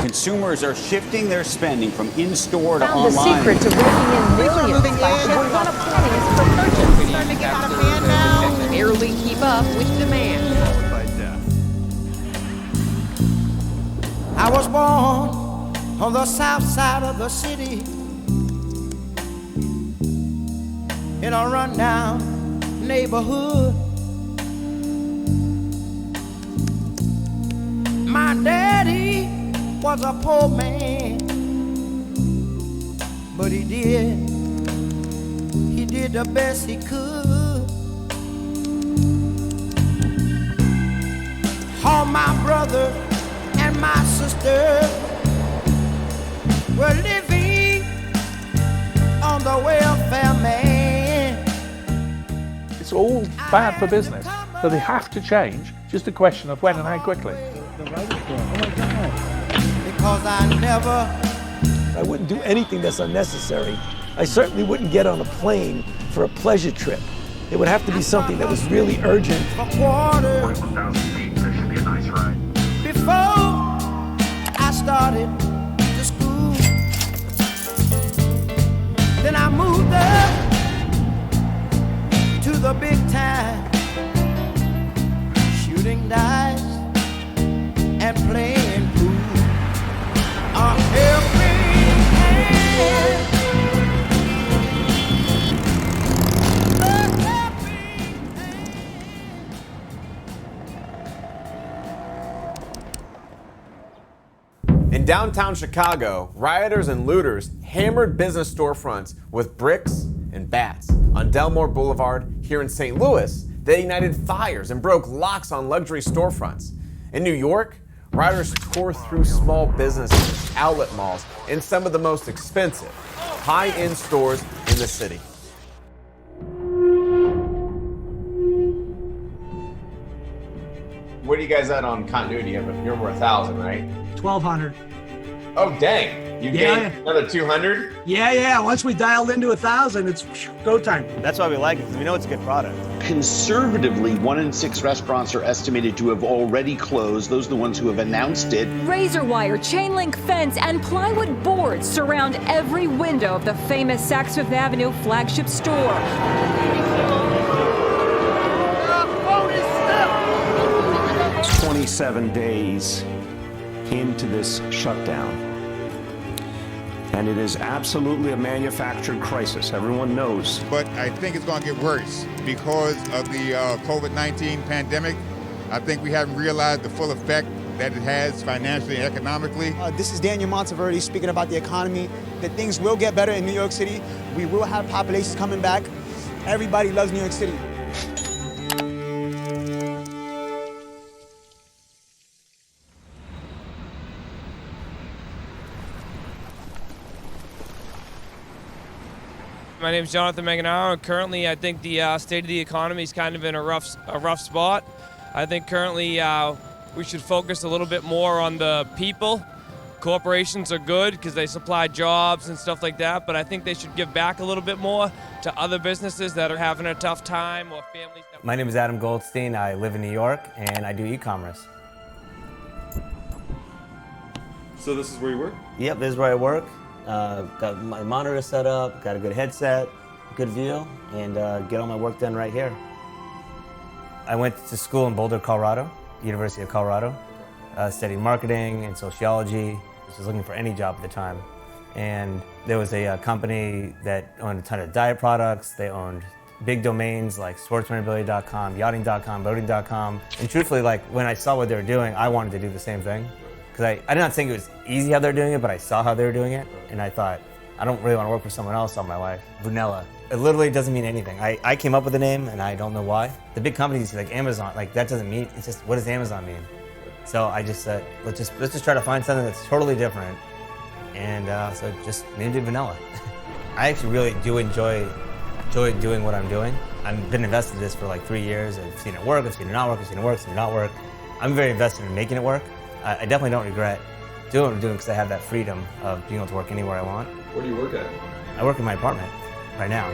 consumers are shifting their spending from in-store to Found the online. secret to raking in millions by short run of pennies per purchase. Starting to get out of hand now. Barely keep up with demand. I was born on the south side of the city in a rundown neighborhood. My daddy was a poor man, but he did the best he could. All my brother and my sister were living on the welfare man. It's all bad for business, so they have to change. Just a question of when and how quickly. Because I wouldn't do anything that's unnecessary. I certainly wouldn't get on a plane for a pleasure trip. It would have to be something that was really urgent. for quarters 41,000 feet, that should be a nice ride. before I started to school. Then I moved up to the big time, shooting dice and playing pool. A helping hand. A helping hand. In downtown Chicago, rioters and looters hammered business storefronts with bricks and bats. On Delmore Boulevard here in St. Louis, they ignited fires and broke locks on luxury storefronts. In New York, rioters tore through small businesses, outlet malls, and some of the most expensive, high-end stores in the city. What are you guys at on continuity? You're over 1,000, right? 1,200. Oh, dang. You gained another 200? Yeah. Once we dialed into 1,000, it's go time. That's why we like it, because we know it's a good product. Conservatively, 1 in 6 restaurants are estimated to have already closed. Those are the ones who have announced it. Razor wire, chain link fence, and plywood boards surround every window of the famous Saks Fifth Avenue flagship store. 27 days into this shutdown. And it is absolutely a manufactured crisis. Everyone knows. But I think it's going to get worse because of the COVID-19 pandemic. I think we haven't realized the full effect that it has financially and economically. This is Daniel Monteverdi speaking about the economy, that things will get better in New York City. We will have populations coming back. Everybody loves New York City. My name is Jonathan Manganaro, and currently I think the state of the economy is kind of in a rough spot. I think currently we should focus a little bit more on the people. Corporations are good because they supply jobs and stuff like that, but I think they should give back a little bit more to other businesses that are having a tough time or families. My name is Adam Goldstein. I live in New York, and I do e-commerce. So this is where you work? Yep, this is where I work. Got my monitor set up, got a good headset, good view, and get all my work done right here. I went to school in Boulder, Colorado, University of Colorado. Studied marketing and sociology. I was just looking for any job at the time. And there was a company that owned a ton of diet products. They owned big domains like sportsmemorabilia.com, yachting.com, boating.com. And truthfully, like when I saw what they were doing, I wanted to do the same thing. Because I did not think it was easy how they're doing it, but I saw how they were doing it. And I thought, I don't really want to work for someone else all my life. Vanilla. It literally doesn't mean anything. I came up with the name and I don't know why. The big companies like Amazon, like that doesn't mean, it's just, what does Amazon mean? So I just said, let's just try to find something that's totally different. And so just named it Vanilla. I actually really do enjoy doing what I'm doing. I've been invested in this for like 3 years. I've seen it work, I've seen it not work, I've seen it work, I've seen it not work. I'm very invested in making it work. I definitely don't regret doing what I'm doing because I have that freedom of being able to work anywhere I want. Where do you work at? I work in my apartment right now.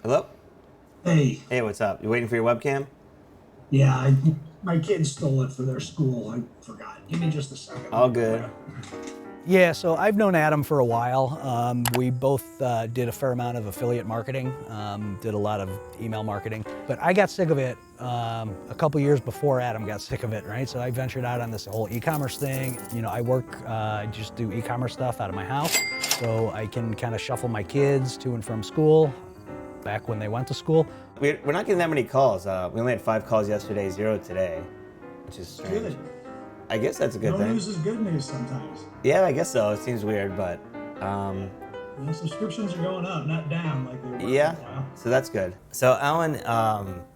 Hello? Hey. Hey, what's up? You waiting for your webcam? Yeah, my kids stole it for their school. I forgot. Give me just a second. All good. Yeah, so I've known Adam for a while. We both did a fair amount of affiliate marketing, did a lot of email marketing, but I got sick of it a couple years before Adam got sick of it, right? So I ventured out on this whole e-commerce thing. You know, I just do e-commerce stuff out of my house, so I can kind of shuffle my kids to and from school, back when they went to school. We're not getting that many calls. We only had 5 calls yesterday, 0 today, which is strange. Good. I guess that's a good thing. No news is good news sometimes. Yeah, I guess so. It seems weird, but subscriptions are going up, not down like they were. yeah, so that's good. So Alan,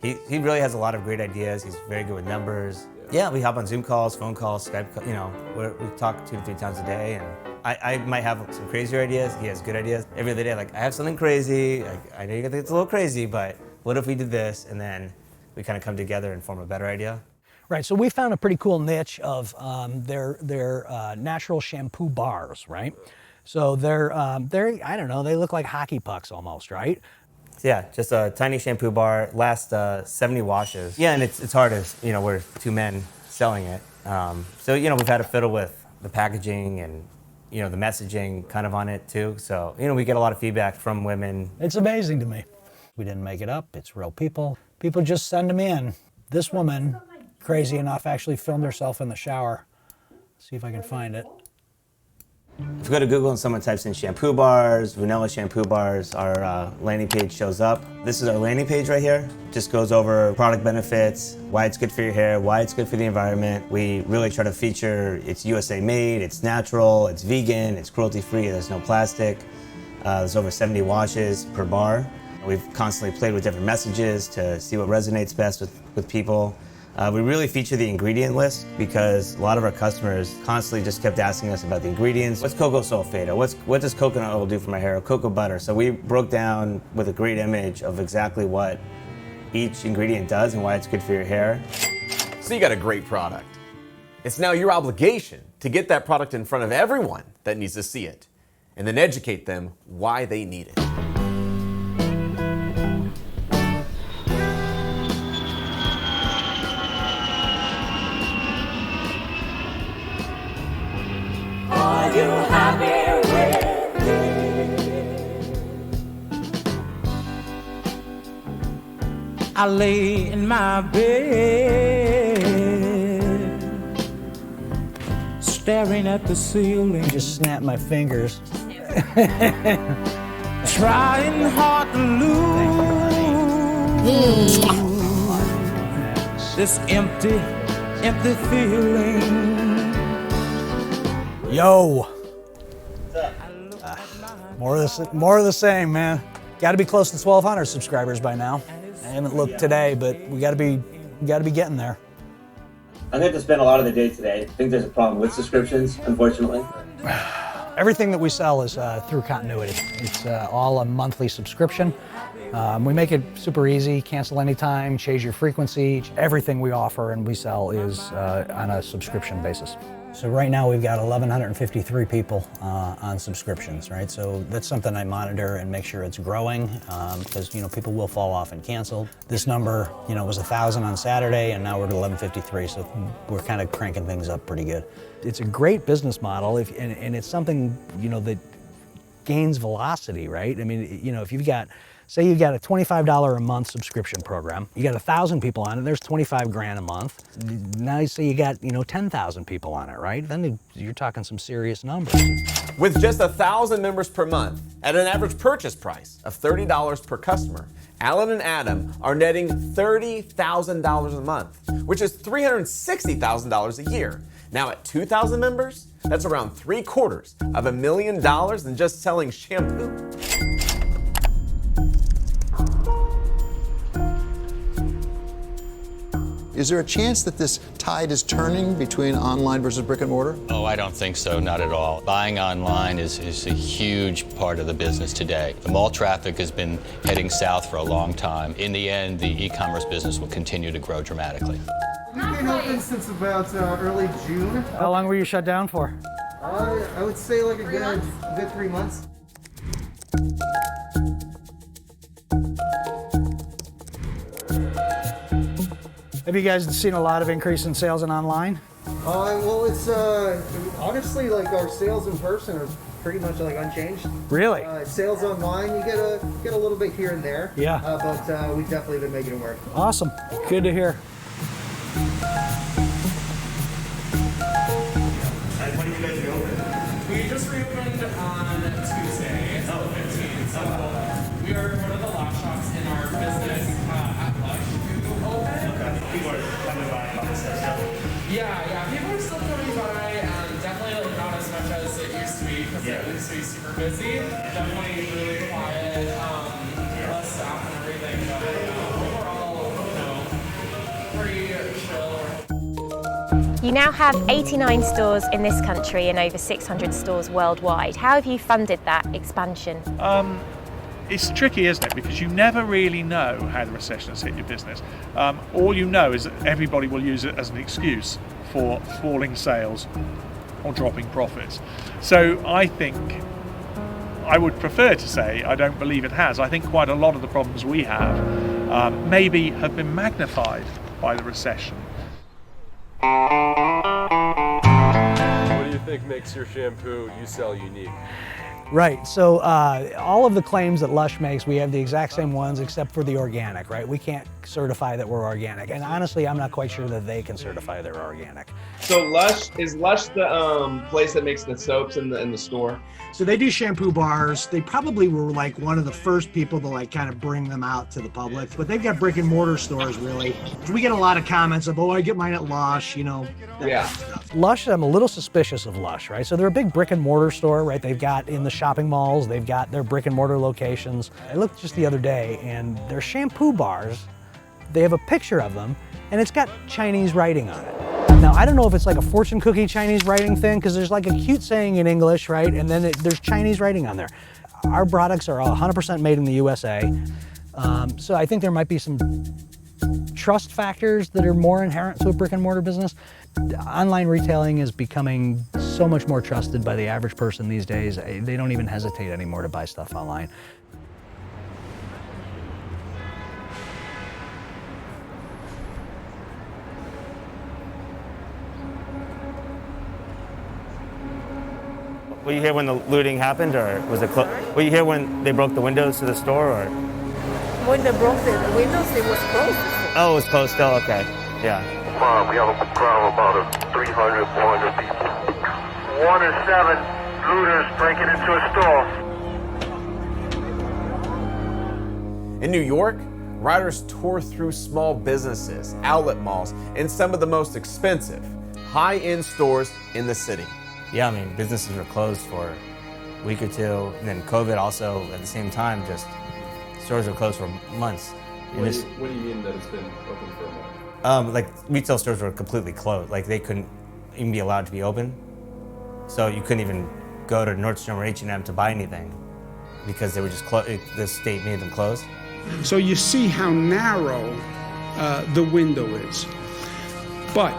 he really has a lot of great ideas. He's very good with numbers. Yeah, we hop on Zoom calls, phone calls, Skype. You know, we talk 2 to 3 times a day, and I might have some crazier ideas. He has good ideas. Every other day, like, I have something crazy. Like, I know you think it's a little crazy, but what if we did this? And then we kind of come together and form a better idea. Right, so we found a pretty cool niche of their natural shampoo bars, right? So they're I don't know, they look like hockey pucks almost, right? Yeah, just a tiny shampoo bar, lasts 70 washes. Yeah, and it's hard as, you know, we're 2 men selling it. So, you know, we've had to fiddle with the packaging and, you know, the messaging kind of on it too. So, you know, we get a lot of feedback from women. It's amazing to me. We didn't make it up, it's real people. People just send them in. This woman, crazy enough, actually filmed herself in the shower. See if I can find it. If you go to Google and someone types in shampoo bars, vanilla shampoo bars, our landing page shows up. This is our landing page right here. Just goes over product benefits, why it's good for your hair, why it's good for the environment. We really try to feature it's USA made, it's natural, it's vegan, it's cruelty free, there's no plastic. There's over 70 washes per bar. We've constantly played with different messages to see what resonates best with people. We really feature the ingredient list because a lot of our customers constantly just kept asking us about the ingredients. What's cocoa sulfate? Or what does coconut oil do for my hair? Or cocoa butter? So we broke down with a great image of exactly what each ingredient does and why it's good for your hair. So you got a great product. It's now your obligation to get that product in front of everyone that needs to see it, and then educate them why they need it. Are you happy with me? I lay in my bed, staring at the ceiling. Just snap my fingers. Trying hard to lose this empty feeling. Yo. More of the same, man. Got to be close to 1,200 subscribers by now. I haven't looked today, but we got to be getting there. I'm going to spend a lot of the day today. I think there's a problem with subscriptions, unfortunately. Everything that we sell is through continuity. It's all a monthly subscription. We make it super easy, cancel anytime, change your frequency. Everything we offer and we sell is on a subscription basis. So right now we've got 1,153 people on subscriptions, right? So that's something I monitor and make sure it's growing because, you know, people will fall off and cancel. This number, you know, was 1,000 on Saturday and now we're at 1,153, so we're kind of cranking things up pretty good. It's a great business model and it's something, you know, that gains velocity, right? I mean, you know, if you've got, say you've got a $25 a month subscription program, you got 1,000 people on it, there's 25 grand a month. Now you say you got, you know, 10,000 people on it, right? Then you're talking some serious numbers. With just 1,000 members per month, at an average purchase price of $30 per customer, Alan and Adam are netting $30,000 a month, which is $360,000 a year. Now at 2,000 members, that's around $750,000 in just selling shampoo. Is there a chance that this tide is turning between online versus brick and mortar? Oh, I don't think so, not at all. Buying online is a huge part of the business today. The mall traffic has been heading south for a long time. In the end, the e-commerce business will continue to grow dramatically. We've been open since about early June. How long were you shut down for? I would say like a good 3 months. Have you guys seen a lot of increase in sales in online? Well, it's honestly like our sales in person are pretty much like unchanged. Really? Sales online, you get a little bit here and there. Yeah. But we've definitely been making it work. Awesome. Good to hear. When did you guys reopen? We just reopened on Tuesday, the 15th. So we are one of the last shops in our business at Lush to open. Okay. People are coming by and all this stuff. Yeah. People are still coming by. Definitely like not as much as it used to be because it used to be super busy. Definitely really quiet. Less staff and everything. But overall, pretty chill. You now have 89 stores in this country and over 600 stores worldwide. How have you funded that expansion? It's tricky, isn't it? Because you never really know how the recession has hit your business. All you know is that everybody will use it as an excuse for falling sales or dropping profits. So I think I would prefer to say I don't believe it has. I think quite a lot of the problems we have maybe have been magnified by the recession. What do you think makes your shampoo you sell unique? Right, so all of the claims that Lush makes, we have the exact same ones except for the organic, right? We can't certify that we're organic. And honestly, I'm not quite sure that they can certify they're organic. So is Lush the place that makes the soaps in the store? So they do shampoo bars. They probably were like one of the first people to like kind of bring them out to the public, but they've got brick and mortar stores really. We get a lot of comments of, oh, I get mine at Lush, you know. Yeah. Kind of stuff. Lush, I'm a little suspicious of Lush, right? So they're a big brick and mortar store, right? They've got in the shopping malls, they've got their brick and mortar locations. I looked just the other day and their shampoo bars, they have a picture of them and it's got Chinese writing on it. Now, I don't know if it's like a fortune cookie Chinese writing thing, because there's like a cute saying in English, right? And then there's Chinese writing on there. Our products are 100% made in the USA. So I think there might be some trust factors that are more inherent to a brick and mortar business. Online retailing is becoming so much more trusted by the average person these days. They don't even hesitate anymore to buy stuff online. Were you here when the looting happened, or was it were you here when they broke the windows to the store, or? When they broke the windows, it was closed. Oh, it was closed still? Okay, yeah. We have a crowd of about 300, 400 people. 1 in 7 looters breaking into a store. In New York, rioters tore through small businesses, outlet malls, and some of the most expensive, high-end stores in the city. Yeah, I mean, businesses were closed for a week or two, and then COVID also, at the same time, just stores were closed for months. What do you mean that it's been open for a month? Like, retail stores were completely closed. Like, they couldn't even be allowed to be open. So you couldn't even go to Nordstrom or H&M to buy anything because they were just the state made them closed. So you see how narrow the window is. But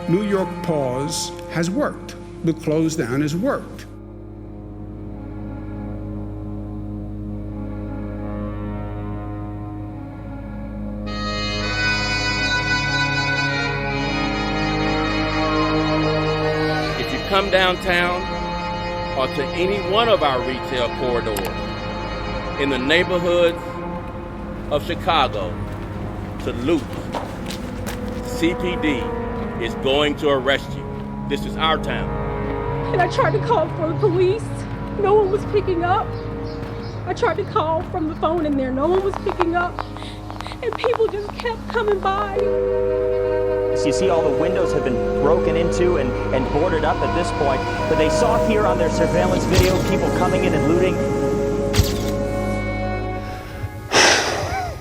New York pause has worked. The close down has worked. If you come downtown or to any one of our retail corridors in the neighborhoods of Chicago to loot, CPD is going to arrest you. This is our town. And I tried to call for the police. No one was picking up. I tried to call from the phone in there. No one was picking up. And people just kept coming by. So you see all the windows have been broken into and boarded up at this point. But they saw here on their surveillance video people coming in and looting.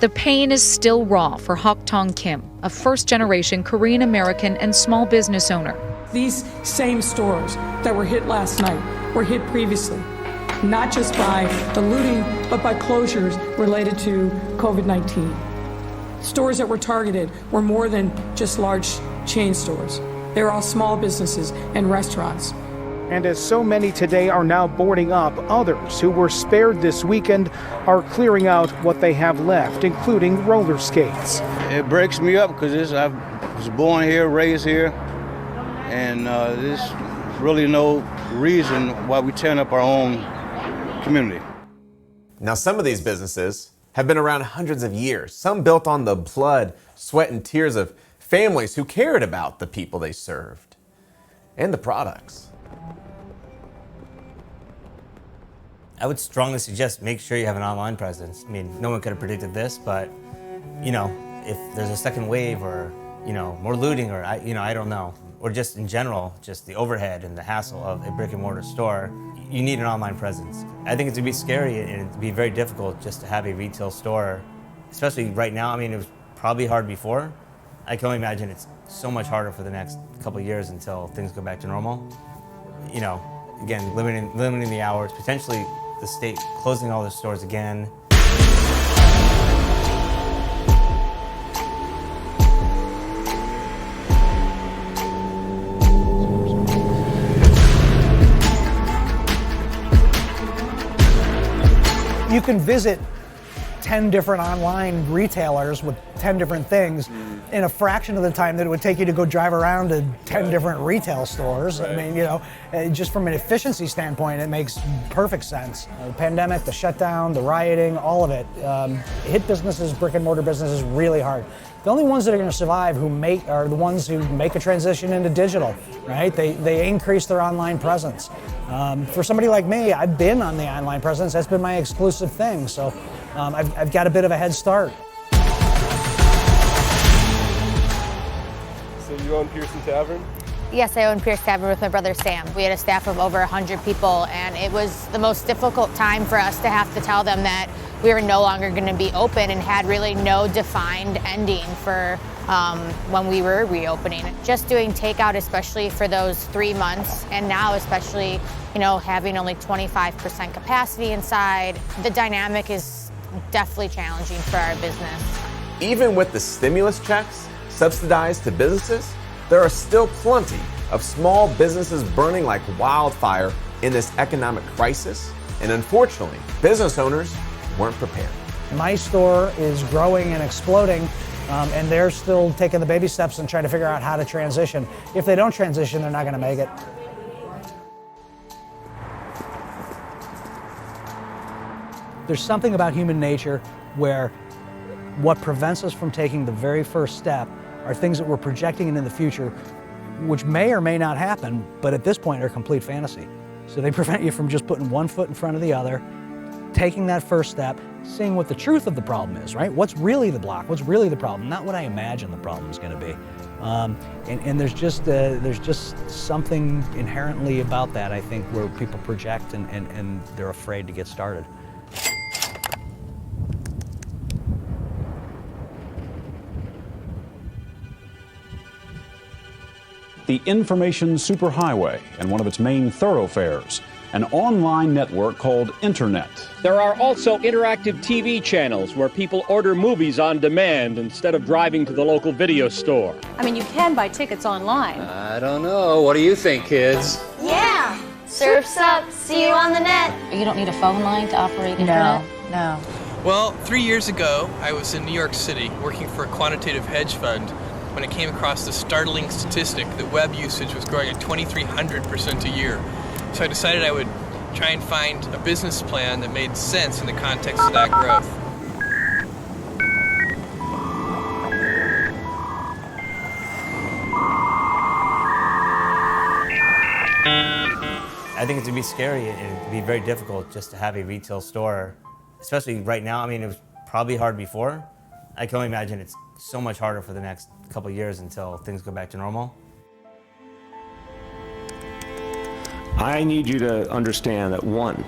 The pain is still raw for Hok Tong Kim, a first-generation Korean-American and small business owner. These same stores that were hit last night were hit previously, not just by the looting, but by closures related to COVID-19. Stores that were targeted were more than just large chain stores. They were all small businesses and restaurants. And as so many today are now boarding up, others who were spared this weekend are clearing out what they have left, including roller skates. It breaks me up because I was born here, raised here, and there's really no reason why we tear up our own community. Now, some of these businesses have been around hundreds of years, some built on the blood, sweat, and tears of families who cared about the people they served and the products. I would strongly suggest make sure you have an online presence. I mean, no one could have predicted this, but, you know, if there's a second wave or, you know, more looting or, I don't know, or just in general, just the overhead and the hassle of a brick and mortar store, you need an online presence. I think it's going to be scary and it'd be very difficult just to have a retail store, especially right now. I mean, it was probably hard before. I can only imagine it's so much harder for the next couple of years until things go back to normal. You know, again, limiting the hours, potentially the state closing all the stores again. You can visit 10 different online retailers with 10 different things in a fraction of the time that it would take you to go drive around to 10 different retail stores. I mean, you know, just from an efficiency standpoint, it makes perfect sense. The pandemic, the shutdown, the rioting, all of it hit businesses, brick and mortar businesses really hard. The only ones that are going to survive are the ones who make a transition into digital, right? They increase their online presence. For somebody like me, I've been on the online presence. That's been my exclusive thing. So I've got a bit of a head start. So you own Pearson Tavern? Yes, I own Pierce Tavern with my brother Sam. We had a staff of over 100 people, and it was the most difficult time for us to have to tell them that we were no longer going to be open and had really no defined ending for when we were reopening. Just doing takeout, especially for those 3 months, and now especially, you know, having only 25% capacity inside, the dynamic is definitely challenging for our business. Even with the stimulus checks subsidized to businesses, there are still plenty of small businesses burning like wildfire in this economic crisis, and unfortunately, business owners weren't prepared. My store is growing and exploding, and they're still taking the baby steps and trying to figure out how to transition. If they don't transition, they're not going to make it. There's something about human nature where what prevents us from taking the very first step are things that we're projecting into the future, which may or may not happen, but at this point are complete fantasy. So they prevent you from just putting one foot in front of the other, taking that first step, seeing what the truth of the problem is, right? What's really the block? What's really the problem? Not what I imagine the problem is going to be. And there's just something inherently about that, I think, where people project and they're afraid to get started. The information superhighway and one of its main thoroughfares, an online network called Internet. There are also interactive TV channels where people order movies on demand instead of driving to the local video store. I mean, you can buy tickets online. I don't know. What do you think, kids? Yeah! Surf's up. See you on the net. You don't need a phone line to operate internet? No. Well, 3 years ago, I was in New York City working for a quantitative hedge fund when I came across the startling statistic that web usage was growing at 2,300% a year. So I decided I would try and find a business plan that made sense in the context of that growth. I think it's going to be scary and it'd be very difficult just to have a retail store, especially right now. I mean, it was probably hard before. I can only imagine it's so much harder for the next couple of years until things go back to normal. I need you to understand that 1,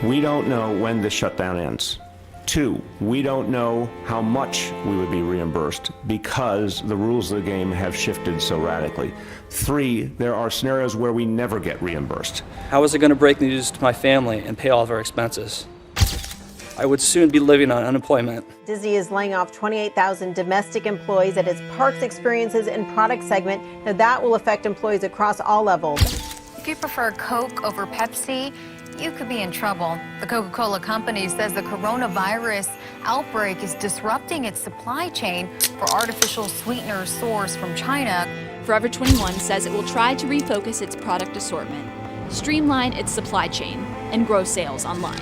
we don't know when the shutdown ends. 2, we don't know how much we would be reimbursed because the rules of the game have shifted so radically. 3, there are scenarios where we never get reimbursed. How is it going to break the news to my family and pay all of our expenses? I would soon be living on unemployment. Disney is laying off 28,000 domestic employees at its parks, experiences, and product segment. Now that will affect employees across all levels. You you prefer Coke over Pepsi, you could be in trouble. The Coca-Cola company says the coronavirus outbreak is disrupting its supply chain for artificial sweeteners sourced from China. Forever 21 says it will try to refocus its product assortment, streamline its supply chain, and grow sales online.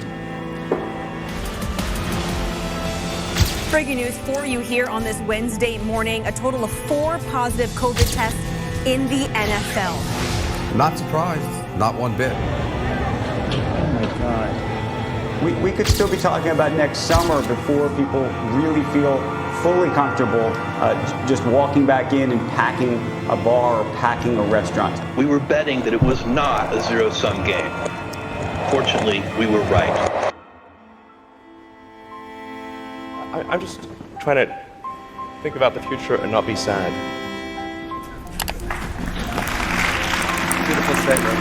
Breaking news for you here on this Wednesday morning. A total of 4 positive COVID tests in the NFL. Not surprised, not one bit. Oh my God. We could still be talking about next summer before people really feel fully comfortable just walking back in and packing a bar or packing a restaurant. We were betting that it was not a zero-sum game. Fortunately, we were right. I'm just trying to think about the future and not be sad. Beautiful statement.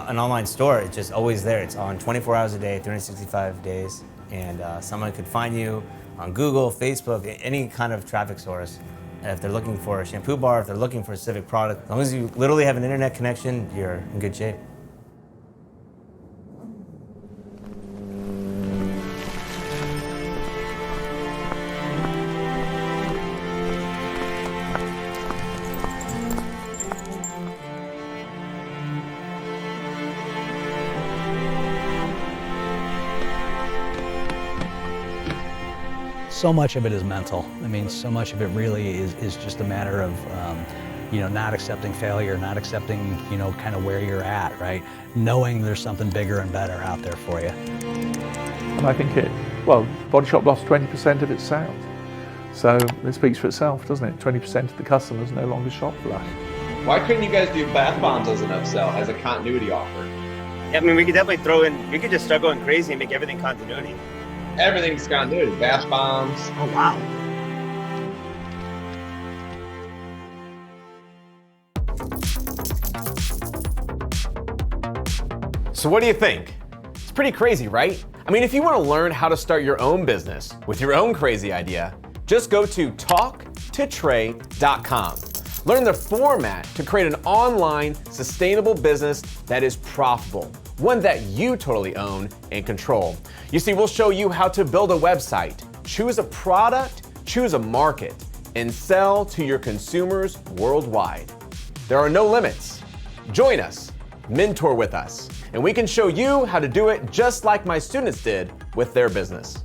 An online store, it's just always there. It's on 24 hours a day, 365 days, and someone could find you on Google, Facebook, any kind of traffic source. And if they're looking for a shampoo bar, if they're looking for a specific product, as long as you literally have an internet connection, you're in good shape. So much of it is mental. I mean, so much of it really is just a matter of, not accepting failure, not accepting, kind of where you're at, right? Knowing there's something bigger and better out there for you. And I think Body Shop lost 20% of its sales. So it speaks for itself, doesn't it? 20% of the customers no longer shop for that. Why couldn't you guys do bath bombs as an upsell, as a continuity offer? Yeah, I mean, we could definitely throw in, we could just start going crazy and make everything continuity. Everything's continuity, bath bombs. Oh, wow. So what do you think? It's pretty crazy, right? I mean, if you want to learn how to start your own business with your own crazy idea, just go to talktotrey.com. Learn the format to create an online, sustainable business that is profitable, one that you totally own and control. You see, we'll show you how to build a website, choose a product, choose a market, and sell to your consumers worldwide. There are no limits. Join us, mentor with us, and we can show you how to do it just like my students did with their business.